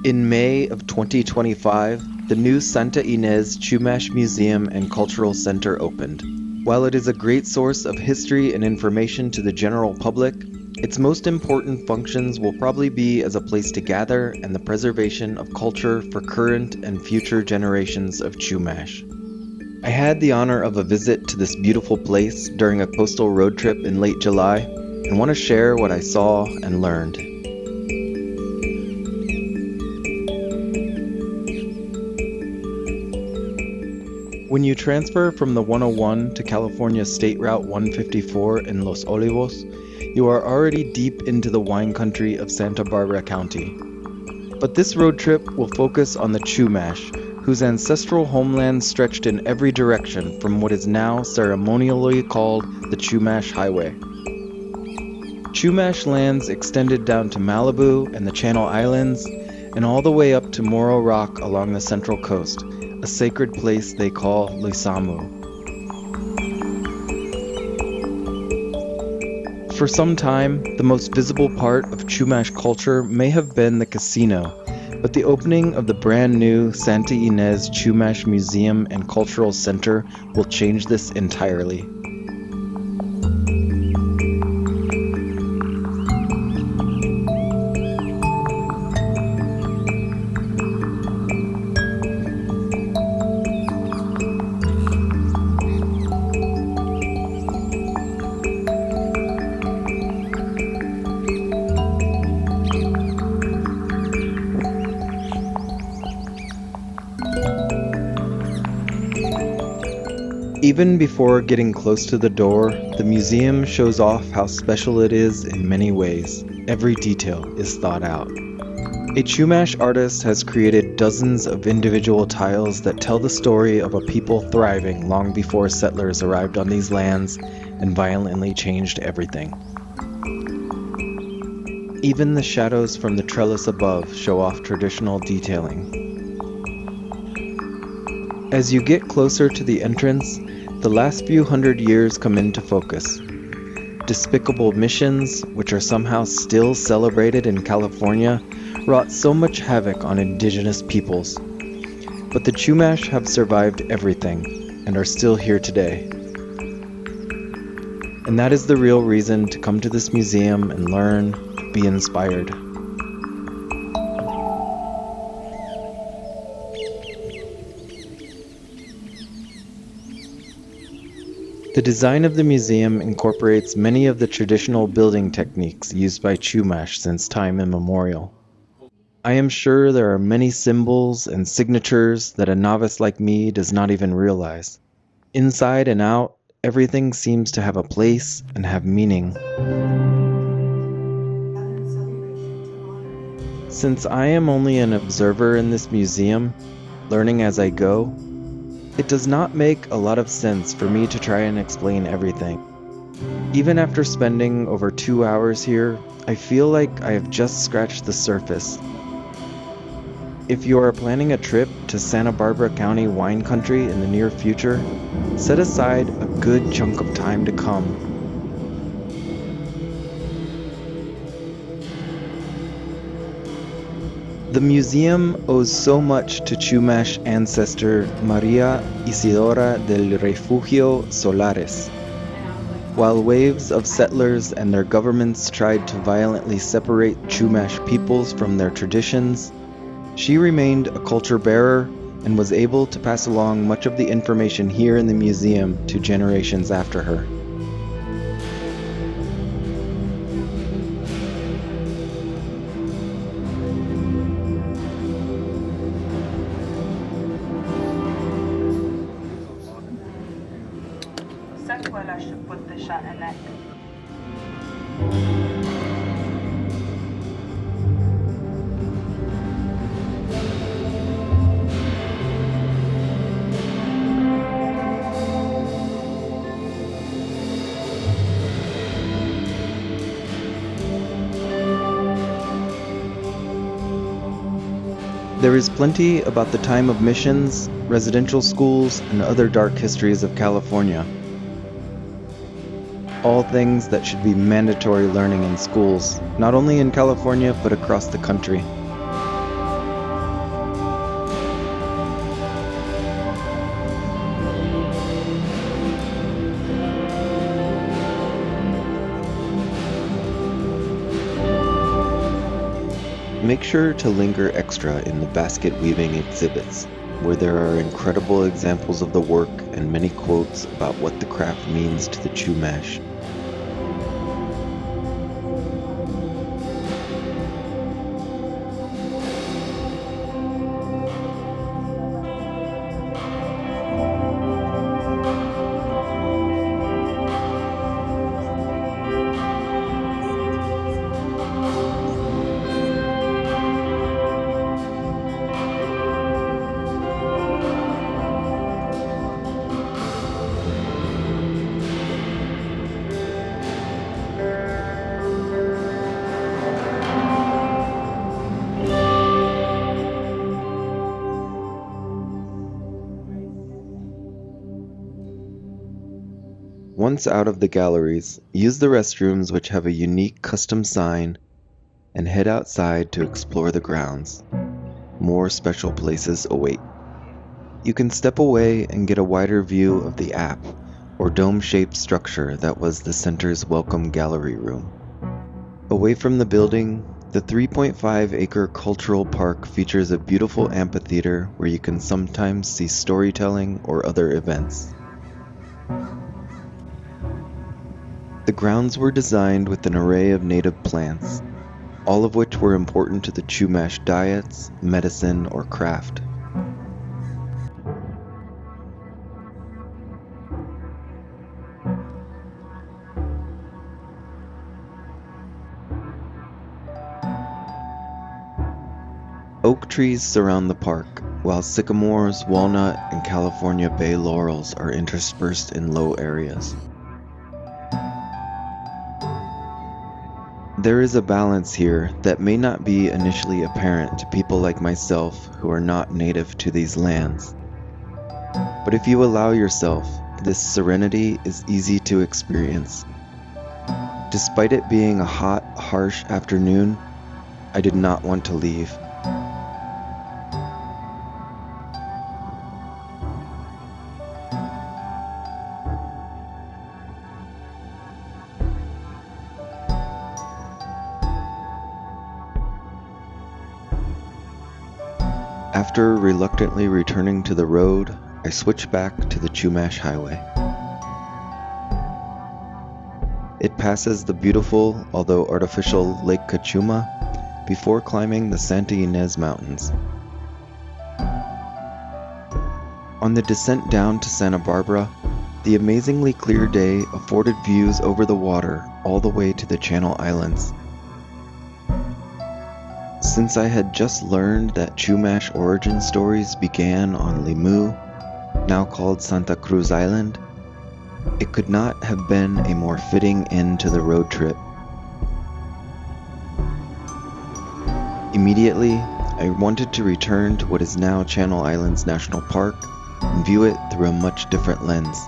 In May of 2025, the new Santa Ynez CHUMASH Museum and Cultural Center opened. While it is a great source of history and information to the general public, its most important functions will probably be as a place to gather and the preservation of culture for current and future generations of Chumash. I had the honor of a visit to this beautiful place during a coastal road trip in late July and want to share what I saw and learned. When you transfer from the 101 to California State Route 154 in Los Olivos, you are already deep into the wine country of Santa Barbara County. But this road trip will focus on the Chumash, whose ancestral homeland stretched in every direction from what is now ceremonially called the Chumash Highway. Chumash lands extended down to Malibu and the Channel Islands, and all the way up to Morro Rock along the Central Coast, a sacred place they call Lisamu. For some time, the most visible part of Chumash culture may have been the casino, but the opening of the brand new Santa Ynez CHUMASH Museum and Cultural Center will change this entirely. Even before getting close to the door, the museum shows off how special it is in many ways. Every detail is thought out. A Chumash artist has created dozens of individual tiles that tell the story of a people thriving long before settlers arrived on these lands and violently changed everything. Even the shadows from the trellis above show off traditional detailing. As you get closer to the entrance, the last few hundred years come into focus. Despicable missions, which are somehow still celebrated in California, wrought so much havoc on indigenous peoples. But the Chumash have survived everything and are still here today. And that is the real reason to come to this museum and learn, be inspired. The design of the museum incorporates many of the traditional building techniques used by Chumash since time immemorial. I am sure there are many symbols and signatures that a novice like me does not even realize. Inside and out, everything seems to have a place and have meaning. Since I am only an observer in this museum, learning as I go, it does not make a lot of sense for me to try and explain everything. Even after spending over 2 hours here, I feel like I have just scratched the surface. If you are planning a trip to Santa Barbara County wine country in the near future, set aside a good chunk of time to come. The museum owes so much to Chumash ancestor Maria Isidora del Refugio Solares. While waves of settlers and their governments tried to violently separate Chumash peoples from their traditions, she remained a culture bearer and was able to pass along much of the information here in the museum to generations after her. That's when I should put the shot in that. There is plenty about the time of missions, residential schools, and other dark histories of California. All things that should be mandatory learning in schools, not only in California but across the country. make sure to linger extra in the basket weaving exhibits, where there are incredible examples of the work and many quotes about what the craft means to the Chumash. Once out of the galleries, use the restrooms, which have a unique custom sign, and head outside to explore the grounds. More special places await. You can step away and get a wider view of the app, or dome-shaped structure that was the center's welcome gallery room. Away from the building, the 3.5-acre cultural park features a beautiful amphitheater where you can sometimes see storytelling or other events. The grounds were designed with an array of native plants, all of which were important to the Chumash diets, medicine, or craft. Oak trees surround the park, while sycamores, walnut, and California bay laurels are interspersed in low areas. There is a balance here that may not be initially apparent to people like myself who are not native to these lands. But if you allow yourself, this serenity is easy to experience. Despite it being a hot, harsh afternoon, I did not want to leave. After reluctantly returning to the road, I switched back to the Chumash Highway. It passes the beautiful, although artificial, Lake Cachuma before climbing the Santa Ynez Mountains. On the descent down to Santa Barbara, the amazingly clear day afforded views over the water all the way to the Channel Islands. Since I had just learned that Chumash origin stories began on Limu, now called Santa Cruz Island, it could not have been a more fitting end to the road trip. Immediately, I wanted to return to what is now Channel Islands National Park and view it through a much different lens.